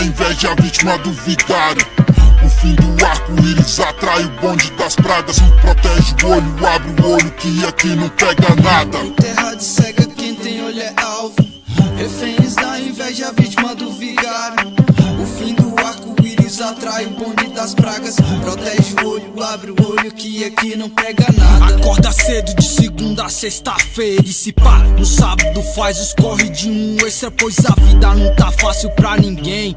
da inveja, vítima do vigário. O fim do arco-íris atrai o bonde das pragas. Protege o olho, abre o olho que aqui não pega nada. Em terra de cega quem tem olho é alvo. Reféns da inveja, vítima do vigário. O fim do arco-íris atrai o bonde das pragas. Protege o olho, abre o olho que aqui não pega nada. Acorda cedo de segunda a sexta-feira e se pá, no sábado faz os corre de um extra, pois a vida não tá fácil pra ninguém.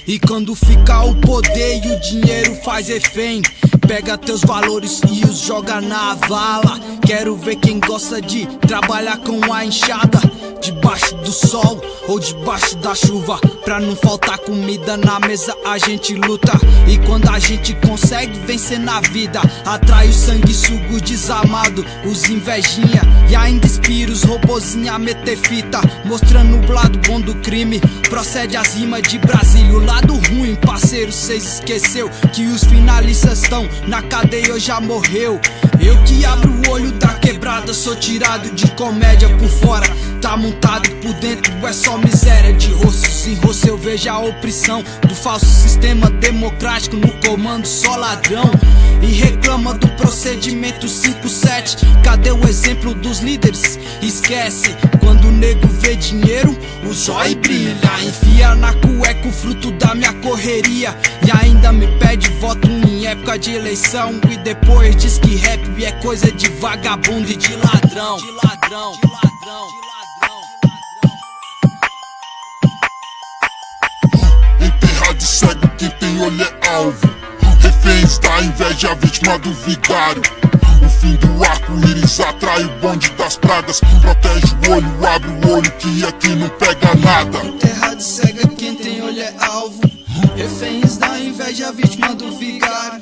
E quando fica o poder e o dinheiro faz refém, pega teus valores e os joga na vala. Quero ver quem gosta de trabalhar com a enxada, debaixo do sol ou debaixo da chuva. Pra não faltar comida na mesa a gente luta. E quando a gente consegue vencer na vida, atrai o sanguessugo desamado, os invejinha. E ainda inspira os robozinha a meter fita, mostrando o lado bom do crime. Procede as rimas de Brasília, o lado ruim, parceiro, cês esqueceu que os finalistas estão na cadeia ou já morreu. Eu que abro o olho da quebrada, sou tirado de comédia por fora, tá montado por dentro, é só miséria. De rostos em rosto eu vejo a opressão do falso sistema democrático no comando, só ladrão. E reclama do procedimento 5-7. Cadê o exemplo dos líderes? Esquece, quando o nego vê dinheiro, o zóio brilha. Enfia na cueca o fruto da minha correria, e ainda me pede voto em época de eleição. E depois diz que rap é coisa de vagabundo e de ladrão. Em terra de cego quem tem olho é alvo. Reféns da inveja, vítima do vigário. O fim do arco-íris atrai o bonde das pragas. Protege o olho, abre o olho que aqui não pega nada. Em terra de cega quem tem olho é alvo. Reféns da inveja, vítima do vigário.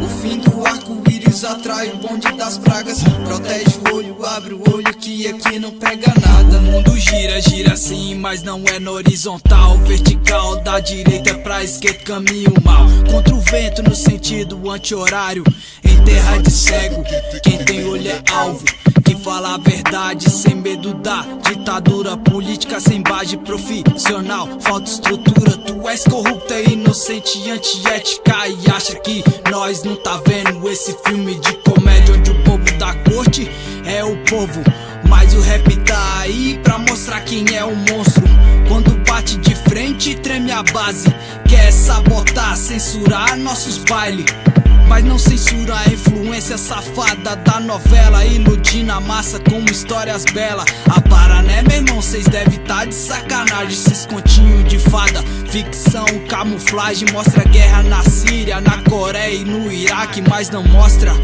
O fim do arco-íris atrai o bonde das pragas. Protege o olho, abre o olho que aqui não pega nada. O mundo gira, gira sim, mas não é no horizontal. Vertical, da direita pra esquerda, caminho mal. Contra o vento no sentido anti-horário. Em terra de cego, quem tem olho é alvo. Quem fala a verdade sem medo da ditadura política, sem base profissional, falta estrutura. Tu és corrupta, inocente, antiética e acha que nós não tá vendo esse filme de comédia onde o povo da corte é o povo, mas o rap tá aí pra mostrar quem é o monstro. Quando bate de frente treme a base, quer sabotar, censurar nossos bailes, mas não censura a influência safada da novela, iludindo a massa como histórias belas. A Paraná, meu irmão, cês devem tá de sacanagem, esses continhos de fada. Ficção, camuflagem, mostra guerra na Síria, na Coreia e no Iraque, mas não mostra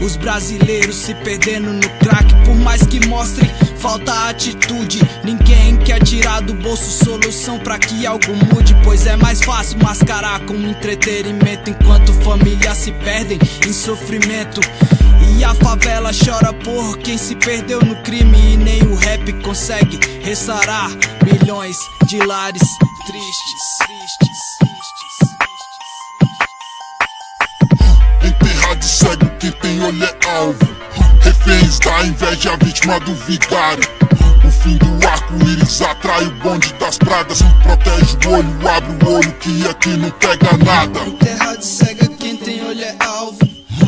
os brasileiros se perdendo no crack. Por mais que mostrem, falta atitude. Ninguém quer tirar do bolso solução pra que algo mude, pois é mais fácil mascarar com entretenimento, enquanto famílias se perdem em sofrimento. E a favela chora por quem se perdeu no crime, e nem o rap consegue restaurar milhões de lares tristes. Em terra de cego quem tem olho é alvo. Reféns da inveja, vítima do vigário. O fim do arco-íris atrai o bonde das pragas. Protege o olho, abre o olho que aqui não pega nada. Em terra de cega quem tem olho é alvo.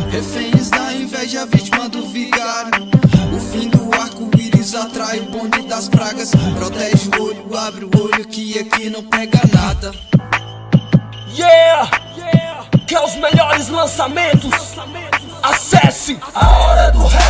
Reféns da inveja, vítima do vigário. O fim do arco-íris atrai o bonde das pragas. Protege o olho, abre o olho que aqui não pega nada. Yeah! Quer os melhores lançamentos? Acesse a hora do rap.